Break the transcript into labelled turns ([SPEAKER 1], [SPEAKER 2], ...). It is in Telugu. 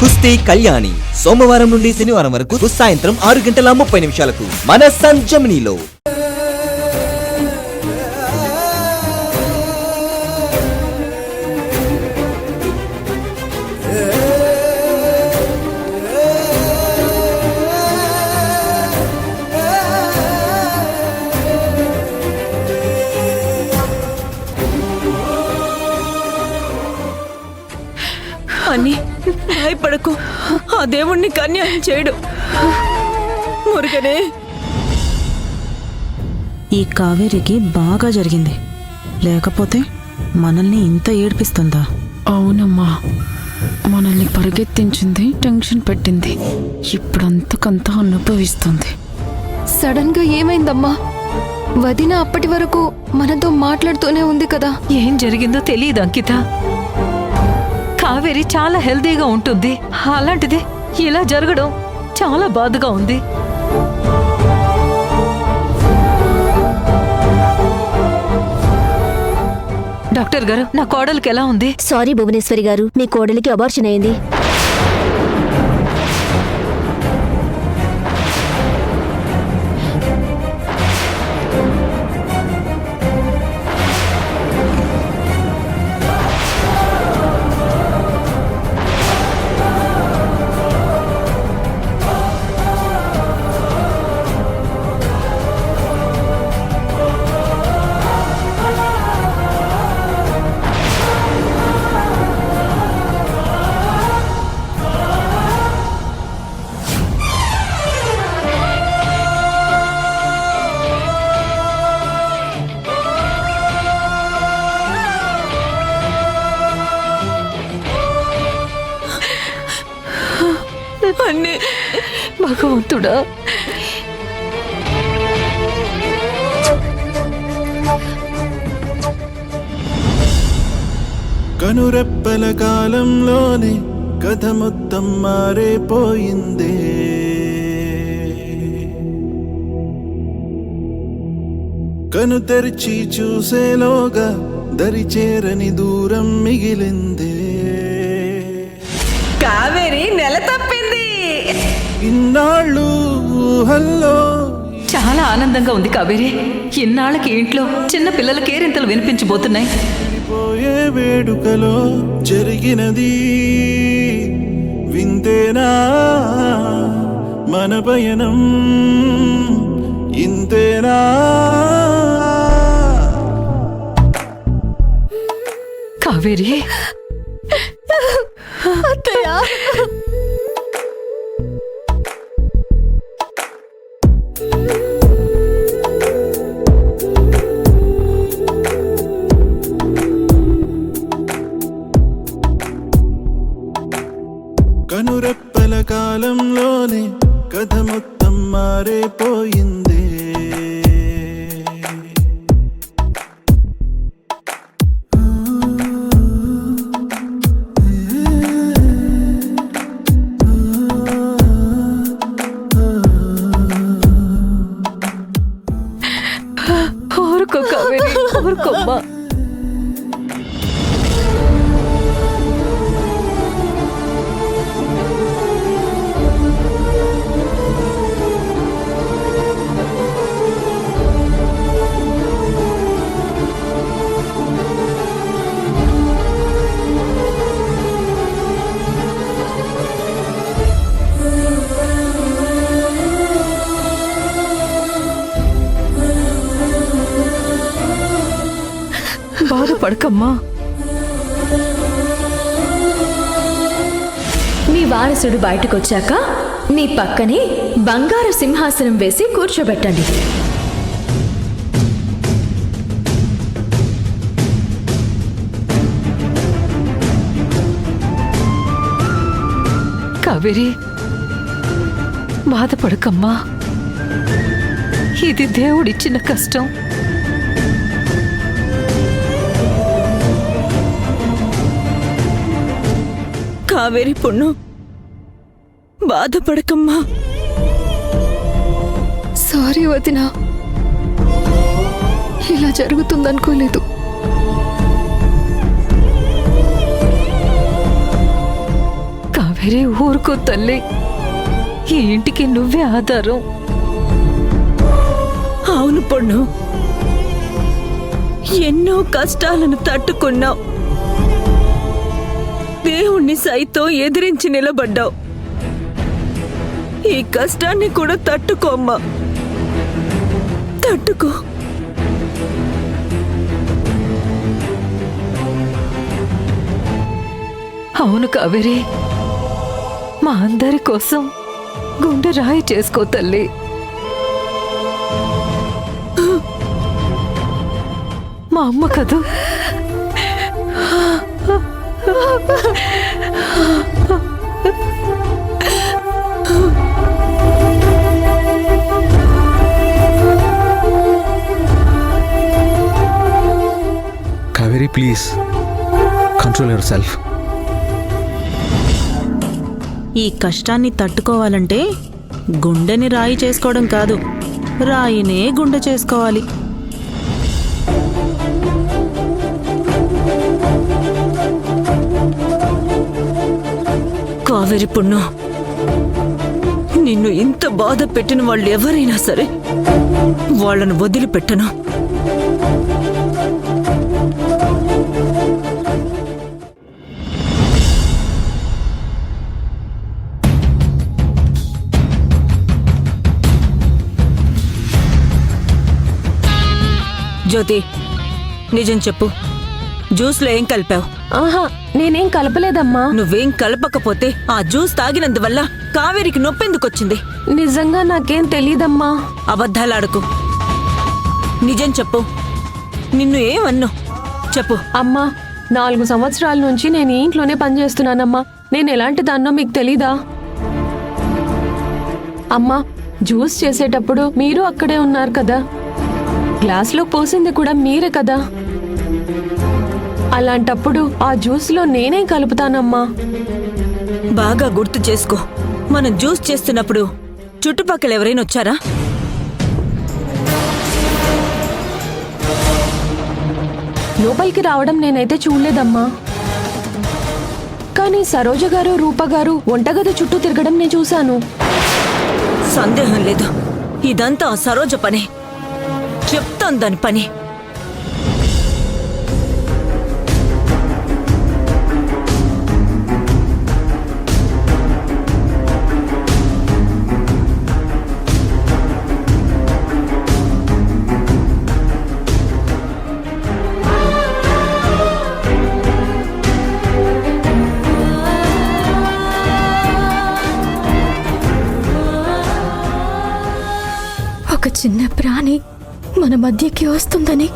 [SPEAKER 1] కుస్తీ కళ్యాణి సోమవారం నుండి శనివారం వరకు సాయంత్రం 6:30 మన సన్ జెమినీలో.
[SPEAKER 2] అని భయపడకు, ఆ దేవుణ్ణి అన్యాయం చేయడు. మురుగనే,
[SPEAKER 3] ఈ కావేరికి బాగా జరిగింది, లేకపోతే మనల్ని ఇంత ఏడ్పిస్తుందా?
[SPEAKER 4] అవునమ్మా, మనల్ని పరిగెత్తించింది, టెన్షన్ పెట్టింది, ఇప్పుడంతకంతా అనుభవిస్తుంది.
[SPEAKER 5] సడన్ గా ఏమైందమ్మా? వదిన అప్పటి వరకు మనతో మాట్లాడుతూనే ఉంది కదా.
[SPEAKER 2] ఏం జరిగిందో తెలియదు అంకిత. కావేరి చాలా హెల్దీగా ఉంటుంది, అలాంటిది ఇలా జరగడం చాలా బాధగా ఉంది. డాక్టర్ గారు, నా కోడలికి ఎలా ఉంది?
[SPEAKER 6] సారీ భువనేశ్వరి గారు, మీ కోడలికి అబార్షన్ అయింది.
[SPEAKER 2] అన్నీ భగవంతుడా.
[SPEAKER 7] కనురెప్పల కాలంలోనే కథ మొత్తం మారిపోయిందే. కను తెరిచి చూసేలోగా దరిచేరని దూరం మిగిలిందే.
[SPEAKER 2] కావేరి నెల తప్పింది.
[SPEAKER 7] ఇన్నాళ్ళు ఊహల్లో
[SPEAKER 2] చాలా ఆనందంగా ఉంది కావేరి. ఇన్నాళ్ళకి ఇంట్లో చిన్న పిల్లల కేరింతలు వినిపించబోతున్నాయి.
[SPEAKER 7] పోయే వేడుకలో జరిగినది వింతేనా? మన పయనం ఇంతేనా?
[SPEAKER 2] కావేరి,
[SPEAKER 7] కనురెప్పల కాలంలోనే కథ మొత్తం మారిపోయిందే.
[SPEAKER 2] ఊరుకో కావేరి, ఊరుకోమ్మా. బాధపడకమ్మా.
[SPEAKER 8] మీ వారసుడు బయటకొచ్చాక నీ పక్కనే బంగారు సింహాసనం వేసి కూర్చోబెట్టండి.
[SPEAKER 2] కావేరి, బాధపడకమ్మా. ఇది దేవుడిచ్చిన కష్టం. కావేరి పొన్ను, బాధపడకమ్మా.
[SPEAKER 5] సారీ వదిన, ఇలా జరుగుతుందనుకోలేదు.
[SPEAKER 2] కావేరి, కావేరి ఊరుకో తల్లి. ఈ ఇంటికి నువ్వే ఆధారం.
[SPEAKER 3] అవును పొన్ను, ఎన్నో కష్టాలను తట్టుకున్నావు. దేవుణ్ణి సైతం ఎదిరించి నిలబడ్డావు. ఈ కష్టాన్ని కూడా తట్టుకోమ్మా, తట్టుకో.
[SPEAKER 2] అవును కావేరి, మా అందరి కోసం గుండె రాయి చేసుకో తల్లి. మా అమ్మ కదూ.
[SPEAKER 9] Kaveri, please control yourself.
[SPEAKER 3] ఈ కష్టాన్ని తట్టుకోవాలంటే గుండెని రాయి చేసుకోవడం కాదు, రాయినే గుండె చేసుకోవాలి. కావేరి పుణ్ణు, నిన్ను ఇంత బాధ పెట్టిన వాళ్ళు ఎవరైనా సరే వాళ్ళను వదిలిపెట్టను. జ్యోతి, నిజం చెప్పు, జ్యూస్లో ఏం కలిపావు?
[SPEAKER 5] ఆహా, నేనేం కలపలేదమ్మా.
[SPEAKER 3] నువ్వేం కలపకపోతే ఆ జ్యూస్ తాగినందువల్ల కావేరికి నొప్పెందుకొచ్చింది?
[SPEAKER 5] నిజంగా నాకేం తెలీదమ్మా.
[SPEAKER 3] అబద్ధాలాడకు, నిజం చెప్పు. నిన్ను ఏమన్ను చెప్పు.
[SPEAKER 5] అమ్మా, 4 సంవత్సరాల నుంచి నేను ఈ ఇంట్లోనే పనిచేస్తున్నానమ్మా. నేను ఎలాంటి దాన్నో మీకు తెలీదా? అమ్మా, జ్యూస్ చేసేటప్పుడు మీరు అక్కడే ఉన్నారు కదా. గ్లాస్లో పోసింది కూడా మీరే కదా. అలాంటప్పుడు ఆ జ్యూస్లో నేనే కలుపుతానమ్మా.
[SPEAKER 3] బాగా గుర్తు చేసుకో, మనం జ్యూస్ చేస్తున్నప్పుడు చుట్టుపక్కల ఎవరైనా వచ్చారా?
[SPEAKER 5] లోపలికి రావడం నేనైతే చూడలేదమ్మా. కానీ సరోజ గారు, రూప గారు వంటగది చుట్టూ తిరగడం నేను చూశాను.
[SPEAKER 3] సందేహం లేదు, ఇదంతా ఆ సరోజ పనే. చెప్తాను దాని పని.
[SPEAKER 8] ఒక చిన్న ప్రాణి మన మధ్యకి వస్తుందని